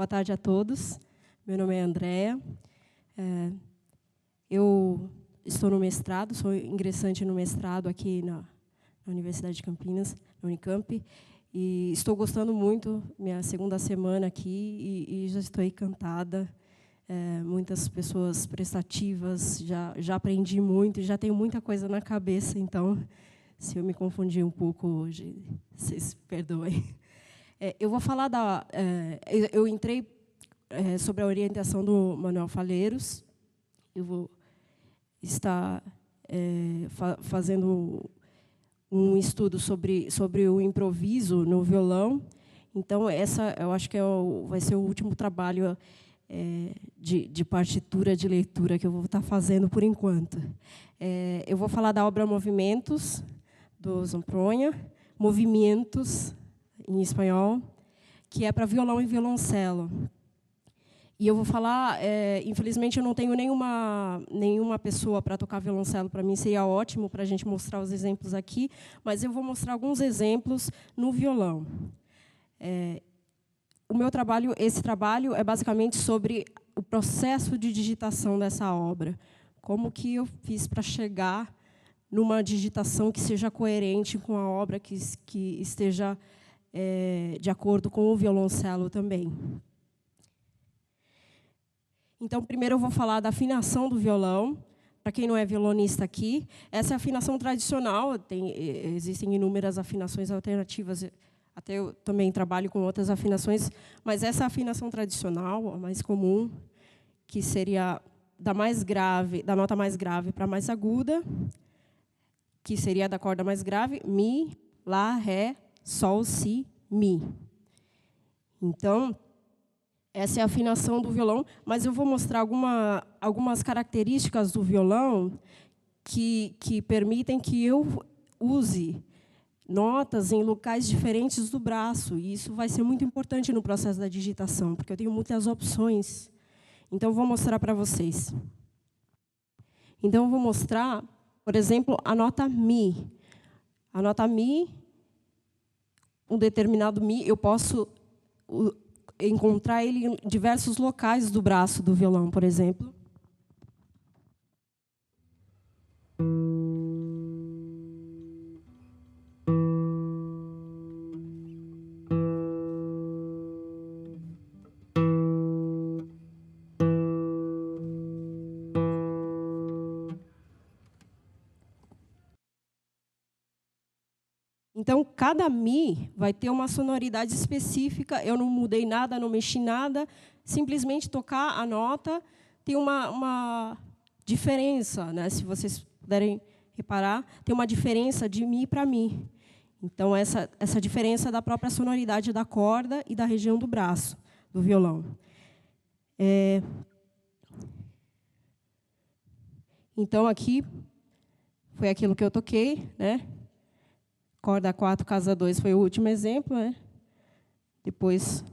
Boa tarde a todos. Meu nome é Andréa. Eu estou no mestrado, sou ingressante no mestrado aqui na Universidade de Campinas, na Unicamp, e estou gostando muito, minha segunda semana aqui, e já estou encantada. Muitas pessoas prestativas, já aprendi muito, já tenho muita coisa na cabeça, então, se eu me confundir um pouco hoje, vocês perdoem. Eu vou falar eu entrei sobre a orientação do Manuel Falheiros. Eu vou estar fazendo um estudo sobre o improviso no violão. Então, eu acho que vai ser o último trabalho de partitura de leitura que eu vou estar fazendo por enquanto. Eu vou falar da obra Movimentos, do Zampronha, Movimentos, em espanhol, que é para violão e violoncelo. E eu vou falar, infelizmente, eu não tenho nenhuma pessoa para tocar violoncelo. Para mim, seria ótimo para a gente mostrar os exemplos aqui, mas eu vou mostrar alguns exemplos no violão. Esse trabalho é basicamente sobre o processo de digitação dessa obra. Como que eu fiz para chegar numa digitação que seja coerente com a obra, que esteja de acordo com o violoncelo também. Então, primeiro eu vou falar da afinação do violão. Para quem não é violonista aqui, essa é a afinação tradicional. Existem inúmeras afinações alternativas. Até eu também trabalho com outras afinações, mas essa afinação tradicional, a mais comum, que seria da nota mais grave para a mais aguda, que seria da corda mais grave, Mi, Lá, Ré, Sol, Si, Mi. Então, essa é a afinação do violão, mas eu vou mostrar algumas características do violão que permitem que eu use notas em locais diferentes do braço, e isso vai ser muito importante no processo da digitação, porque eu tenho muitas opções. Então, eu vou mostrar para vocês. Então, eu vou mostrar, por exemplo, a nota Mi. A nota Mi, um determinado Mi, eu posso encontrar ele em diversos locais do braço do violão, por exemplo. Então, cada Mi vai ter uma sonoridade específica. Eu não mudei nada, não mexi nada. Simplesmente tocar a nota tem uma diferença, né? Se vocês puderem reparar, tem uma diferença de Mi para Mi. Então, essa diferença é da própria sonoridade da corda e da região do braço, do violão. Então, aqui foi aquilo que eu toquei, né? Corda 4, casa 2 foi o último exemplo, né? Depois,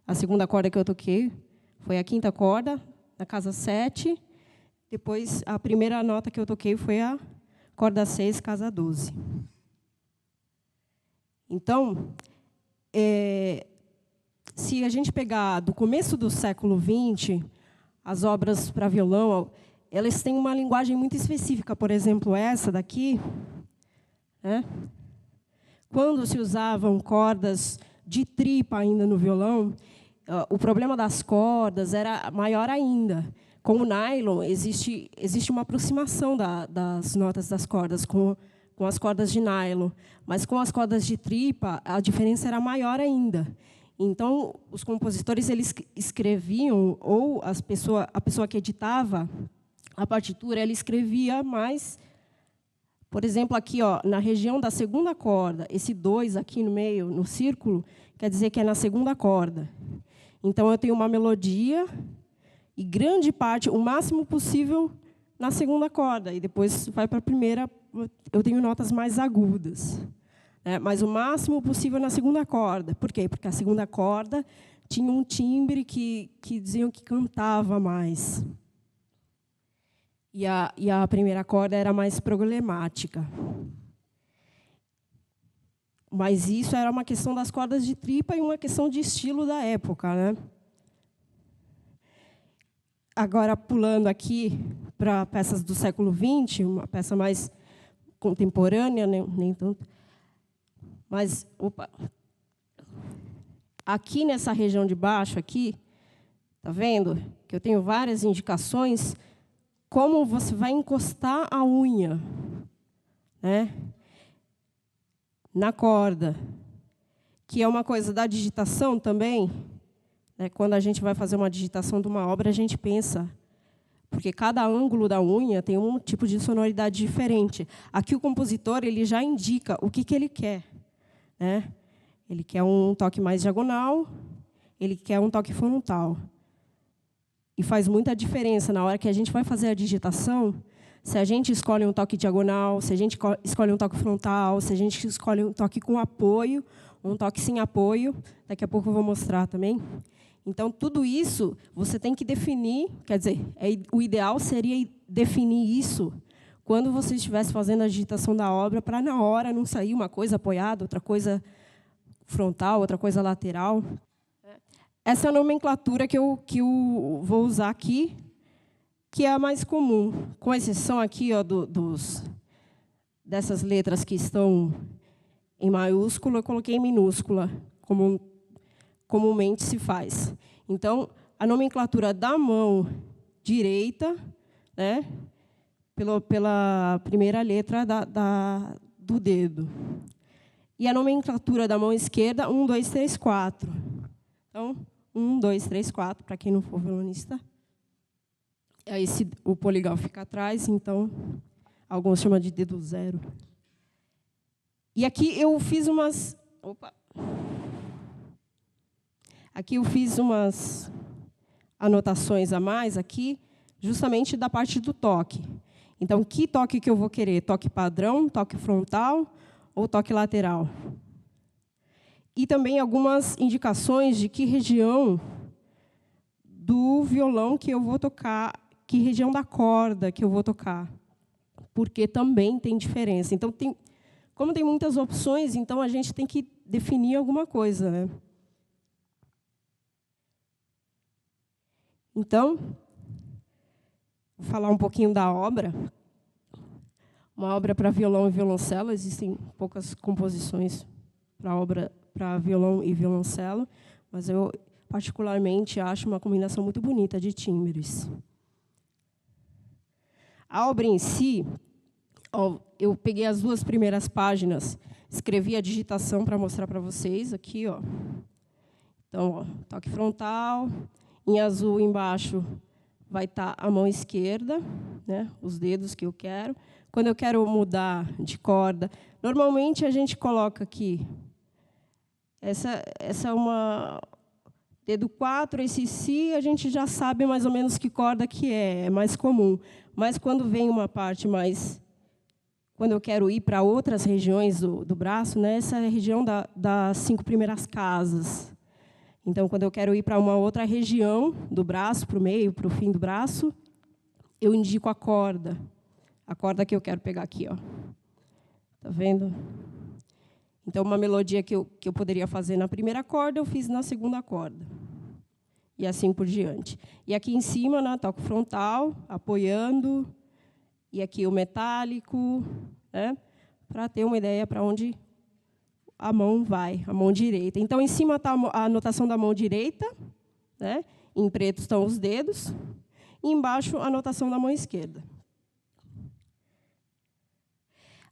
a segunda corda que eu toquei foi a quinta corda, na casa 7. Depois, a primeira nota que eu toquei foi a corda 6, casa 12. Então, se a gente pegar do começo do século XX, as obras para violão, elas têm uma linguagem muito específica. Por exemplo, essa daqui, quando se usavam cordas de tripa ainda no violão, o problema das cordas era maior ainda. Com o nylon, existe uma aproximação das notas das cordas com as cordas de nylon, mas com as cordas de tripa, a diferença era maior ainda. Então, os compositores eles escreviam, ou a pessoa que editava a partitura, ela escrevia mais. Por exemplo, aqui, na região da segunda corda, esse 2 aqui no meio, no círculo, quer dizer que é na segunda corda. Então, eu tenho uma melodia e grande parte, o máximo possível, na segunda corda. E depois vai para a primeira, eu tenho notas mais agudas. Mas o máximo possível na segunda corda. Por quê? Porque a segunda corda tinha um timbre que diziam que cantava mais. E a primeira corda era mais problemática. Mas isso era uma questão das cordas de tripa e uma questão de estilo da época, né? Agora, pulando aqui para peças do século XX, uma peça mais contemporânea, nem tanto. Mas, opa, aqui nessa região de baixo, aqui, tá vendo? Que eu tenho várias indicações como você vai encostar a unha, né? Na corda, que é uma coisa da digitação também, né? Quando a gente vai fazer uma digitação de uma obra, a gente pensa, porque cada ângulo da unha tem um tipo de sonoridade diferente. Aqui o compositor ele já indica o que ele quer, né? Ele quer um toque mais diagonal, ele quer um toque frontal. E faz muita diferença na hora que a gente vai fazer a digitação, se a gente escolhe um toque diagonal, se a gente escolhe um toque frontal, se a gente escolhe um toque com apoio, um toque sem apoio. Daqui a pouco eu vou mostrar também. Então, tudo isso você tem que definir, quer dizer, o ideal seria definir isso quando você estivesse fazendo a digitação da obra, para, na hora, não sair uma coisa apoiada, outra coisa frontal, outra coisa lateral. Essa é a nomenclatura que eu vou usar aqui, que é a mais comum, com exceção aqui ó, dessas letras que estão em maiúsculo, eu coloquei em minúscula, como comumente se faz. Então, a nomenclatura da mão direita, né, pela primeira letra do dedo. E a nomenclatura da mão esquerda, 1, 2, 3, 4. Então, 1, 2, 3, 4, para quem não for violonista. Aí o polegar fica atrás, então, alguns chamam de dedo zero. E aqui eu fiz umas... Opa! Aqui eu fiz umas anotações a mais, aqui, justamente da parte do toque. Então, que toque que eu vou querer? Toque padrão, toque frontal ou toque lateral? E também algumas indicações de que região do violão que eu vou tocar, que região da corda que eu vou tocar, porque também tem diferença. Então, como tem muitas opções, então a gente tem que definir alguma coisa, né? Então, vou falar um pouquinho da obra. Uma obra para violão e violoncelo, existem poucas composições para violão e violoncelo, mas eu particularmente acho uma combinação muito bonita de timbres. A obra em si, ó, eu peguei as 2 primeiras páginas, escrevi a digitação para mostrar para vocês aqui, ó. Então, ó, toque frontal, em azul embaixo vai estar a mão esquerda, né, os dedos que eu quero. Quando eu quero mudar de corda, normalmente a gente coloca aqui, essa é uma dedo 4, esse si, a gente já sabe mais ou menos que corda que é mais comum. Mas quando vem uma parte mais... Quando eu quero ir para outras regiões do braço, né, essa é a região das 5 primeiras casas. Então, quando eu quero ir para uma outra região do braço, para o meio, para o fim do braço, eu indico a corda que eu quero pegar aqui, ó. Tá vendo? Então, uma melodia que eu poderia fazer na primeira corda, eu fiz na segunda corda. E assim por diante. E aqui em cima, né, toco frontal, apoiando, e aqui o metálico, né, para ter uma ideia para onde a mão vai, a mão direita. Então, em cima está a anotação da mão direita, né, em preto estão os dedos, e embaixo a anotação da mão esquerda.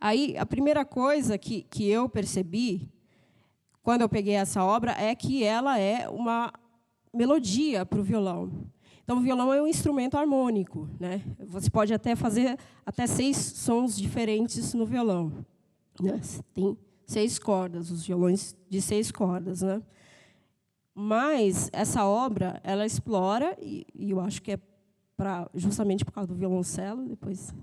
Aí, a primeira coisa que eu percebi, quando eu peguei essa obra, é que ela é uma melodia para o violão. Então, o violão é um instrumento harmônico, né? Você pode até fazer até 6 sons diferentes no violão, né? Tem 6 cordas, os violões de 6 cordas, né? Mas essa obra, ela explora, e eu acho que é justamente por causa do violoncelo, depois,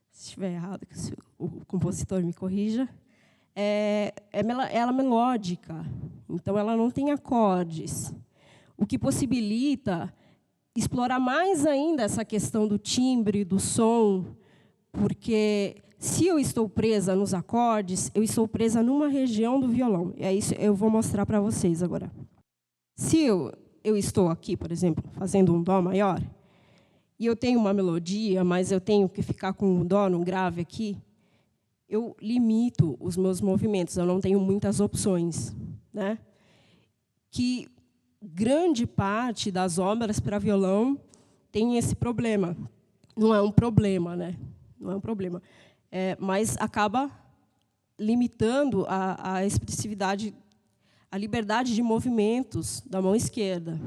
se estiver errado, que o compositor me corrija, ela é melódica, então ela não tem acordes, o que possibilita explorar mais ainda essa questão do timbre, do som, porque se eu estou presa nos acordes, eu estou presa numa região do violão. É isso eu vou mostrar para vocês agora. Se eu estou aqui, por exemplo, fazendo um dó maior, e eu tenho uma melodia, mas eu tenho que ficar com um dó no grave aqui, eu limito os meus movimentos, eu não tenho muitas opções, né? Que grande parte das obras para violão tem esse problema. Não é um problema, né? Não é um problema. Mas acaba limitando a expressividade, a liberdade de movimentos da mão esquerda.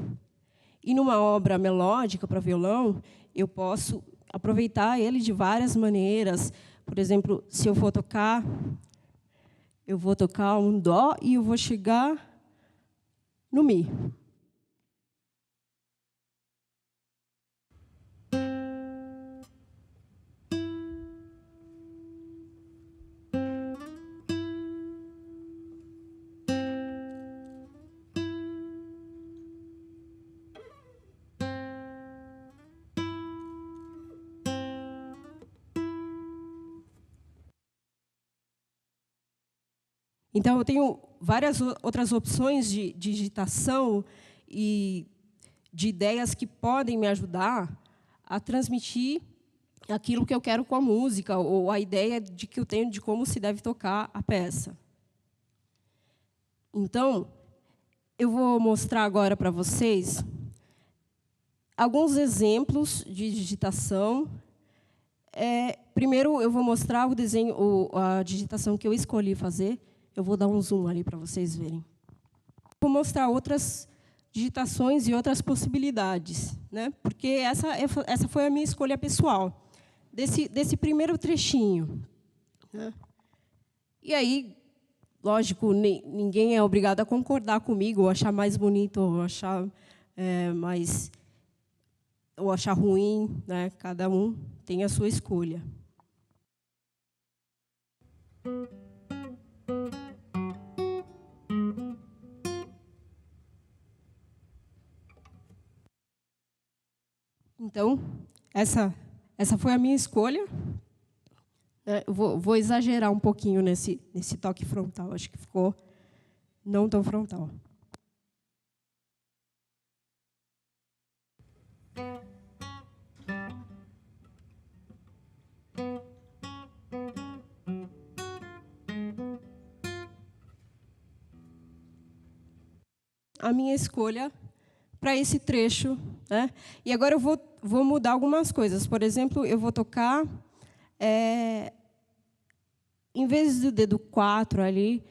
E numa obra melódica para violão, eu posso aproveitar ele de várias maneiras. Por exemplo, se eu vou tocar um dó e eu vou chegar no mi. Então, eu tenho várias outras opções de digitação e de ideias que podem me ajudar a transmitir aquilo que eu quero com a música, ou a ideia que eu tenho de como se deve tocar a peça. Então, eu vou mostrar agora para vocês alguns exemplos de digitação. Primeiro, eu vou mostrar o desenho, a digitação que eu escolhi fazer. Eu vou dar um zoom ali para vocês verem. Vou mostrar outras digitações e outras possibilidades, né? Porque essa foi a minha escolha pessoal, desse primeiro trechinho, né? E aí, lógico, ninguém é obrigado a concordar comigo, ou achar mais bonito, ou achar ou achar ruim, né? Cada um tem a sua escolha. Então, essa foi a minha escolha. Eu vou exagerar um pouquinho nesse toque frontal. Acho que ficou não tão frontal. A minha escolha para esse trecho, né? E agora eu vou mudar algumas coisas. Por exemplo, eu vou tocar, em vez do dedo 4 ali,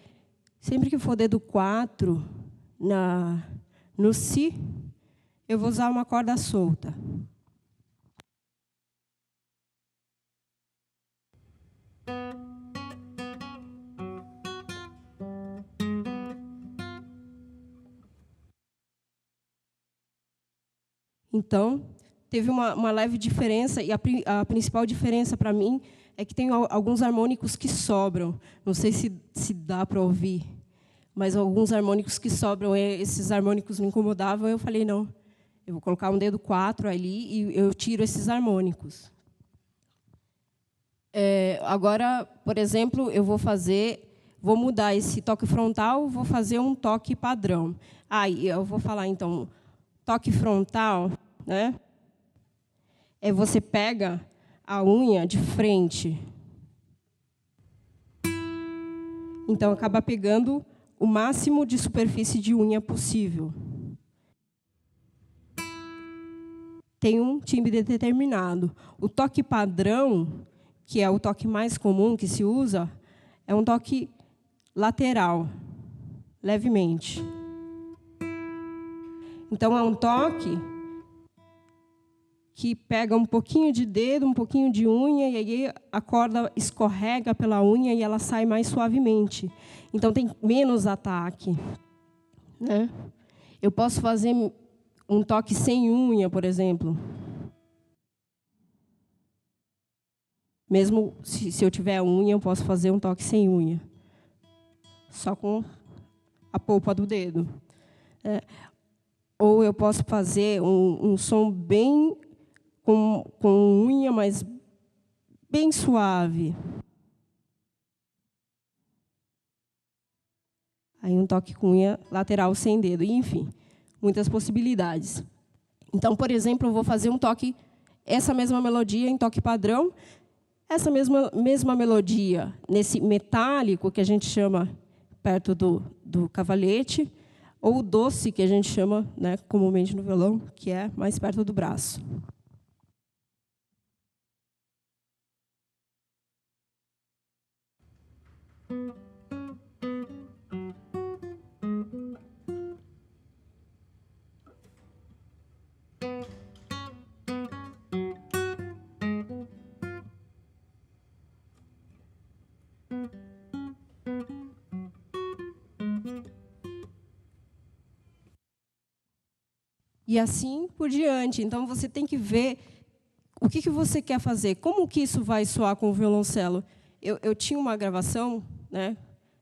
sempre que for dedo 4 no si, eu vou usar uma corda solta. Então, teve uma leve diferença, e a principal diferença para mim é que tem alguns harmônicos que sobram. Não sei se dá para ouvir, mas alguns harmônicos que sobram, esses harmônicos me incomodavam, eu falei, não, eu vou colocar um dedo 4 ali e eu tiro esses harmônicos. Agora, por exemplo, eu vou mudar esse toque frontal, vou fazer um toque padrão. Eu vou falar, então, toque frontal, né? Você pega a unha de frente. Então, acaba pegando o máximo de superfície de unha possível. Tem um timbre determinado. O toque padrão, que é o toque mais comum que se usa, é um toque lateral, levemente. Então, é um toque que pega um pouquinho de dedo, um pouquinho de unha, e aí a corda escorrega pela unha e ela sai mais suavemente. Então, tem menos ataque, né? Eu posso fazer um toque sem unha, por exemplo. Mesmo se eu tiver unha, eu posso fazer um toque sem unha. Só com a polpa do dedo. Ou eu posso fazer um som bem com unha, mas bem suave. Aí um toque com unha lateral sem dedo, e, enfim, muitas possibilidades. Então, por exemplo, eu vou fazer um toque, essa mesma melodia em toque padrão, essa mesma melodia nesse metálico, que a gente chama perto do cavalete, ou o doce, que a gente chama, né, comumente no violão, que é mais perto do braço. E assim por diante. Então, você tem que ver o que você quer fazer, como que isso vai soar com o violoncelo. Eu tinha uma gravação, né,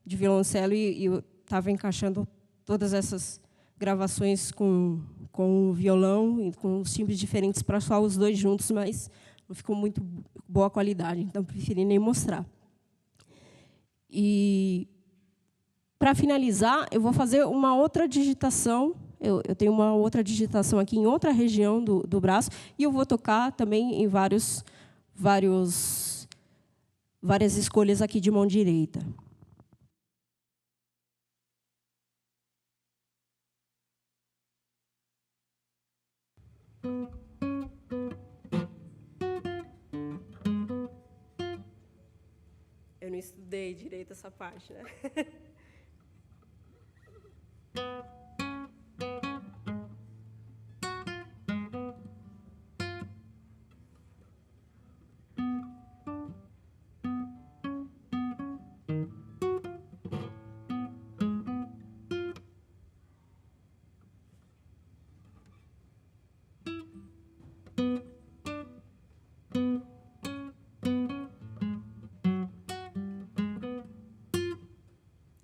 de violoncelo e eu estava encaixando todas essas gravações com o violão e com os timbres diferentes para soar os dois juntos, mas não ficou muito boa a qualidade, então preferi nem mostrar. E, para finalizar, eu vou fazer uma outra digitação. Eu tenho uma outra digitação aqui em outra região do braço, e eu vou tocar também em várias escolhas aqui de mão direita. Eu não estudei direito essa parte, né?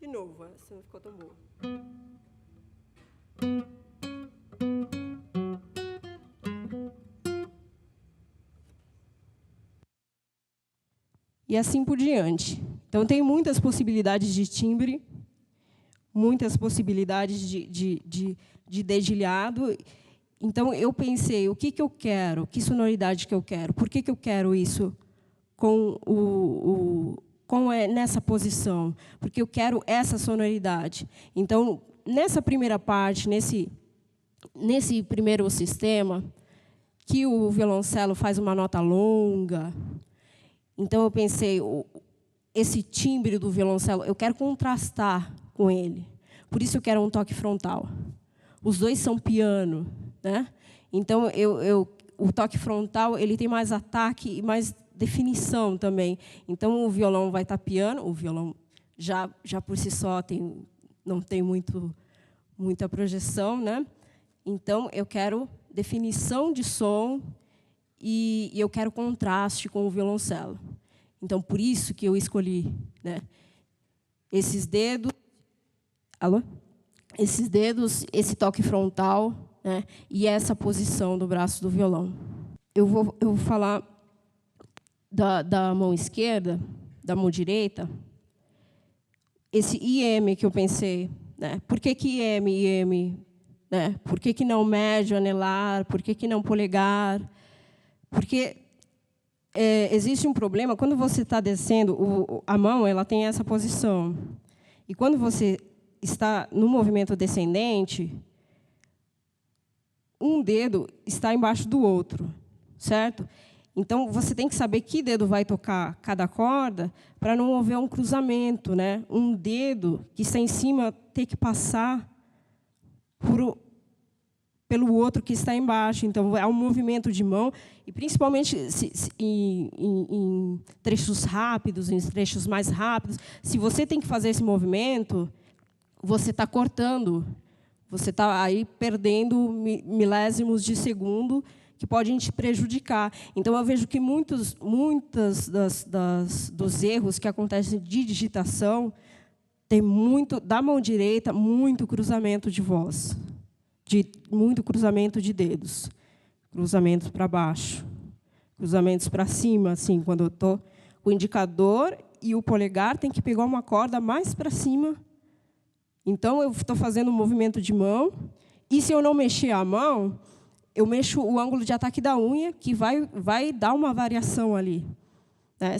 De novo, essa não ficou tão boa. E assim por diante. Então, tem muitas possibilidades de timbre, muitas possibilidades de dedilhado. Então, eu pensei, o que eu quero? Que sonoridade que eu quero? Por que eu quero isso nessa posição? Porque eu quero essa sonoridade. Então, nessa primeira parte, nesse primeiro sistema, que o violoncelo faz uma nota longa, então eu pensei, esse timbre do violoncelo, eu quero contrastar com ele. Por isso eu quero um toque frontal. Os dois são piano, né? Então o toque frontal ele tem mais ataque e mais definição também. Então o violão vai estar piano, o violão já por si só não tem muita projeção, né? Então eu quero definição de som e eu quero contraste com o violoncelo. Então, por isso que eu escolhi, né, esses dedos, esse toque frontal, né, e essa posição do braço do violão. Eu vou falar da mão esquerda, da mão direita, esse IM que eu pensei. Né, por que IM? Né, por que não médio, anelar? Por que não polegar? Porque existe um problema, quando você está descendo, a mão ela tem essa posição. E quando você está no movimento descendente, um dedo está embaixo do outro, certo? Então, você tem que saber que dedo vai tocar cada corda para não haver um cruzamento, né? Um dedo que está em cima tem que passar pelo outro que está embaixo. Então, é um movimento de mão, e principalmente em trechos rápidos, em trechos mais rápidos, se você tem que fazer esse movimento, você está cortando, você está aí perdendo milésimos de segundo, que podem te prejudicar. Então, eu vejo que muitos dos erros que acontecem de digitação tem muito, da mão direita, muito cruzamento de voz. Muito cruzamento de dedos, cruzamentos para baixo, cruzamentos para cima, assim, quando eu estou com o indicador e o polegar tem que pegar uma corda mais para cima Então, eu estou fazendo um movimento de mão, e se eu não mexer a mão, eu mexo o ângulo de ataque da unha, que vai dar uma variação ali. Né?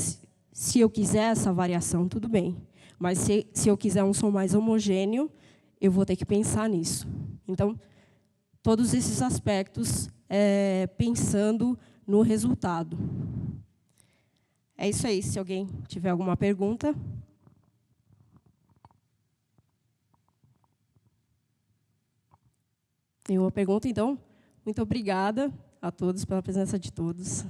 Se eu quiser essa variação, tudo bem. Mas se eu quiser um som mais homogêneo, eu vou ter que pensar nisso. Então, todos esses aspectos, pensando no resultado. É isso aí. Se alguém tiver alguma pergunta. Nenhuma pergunta? Então, muito obrigada a todos pela presença de todos.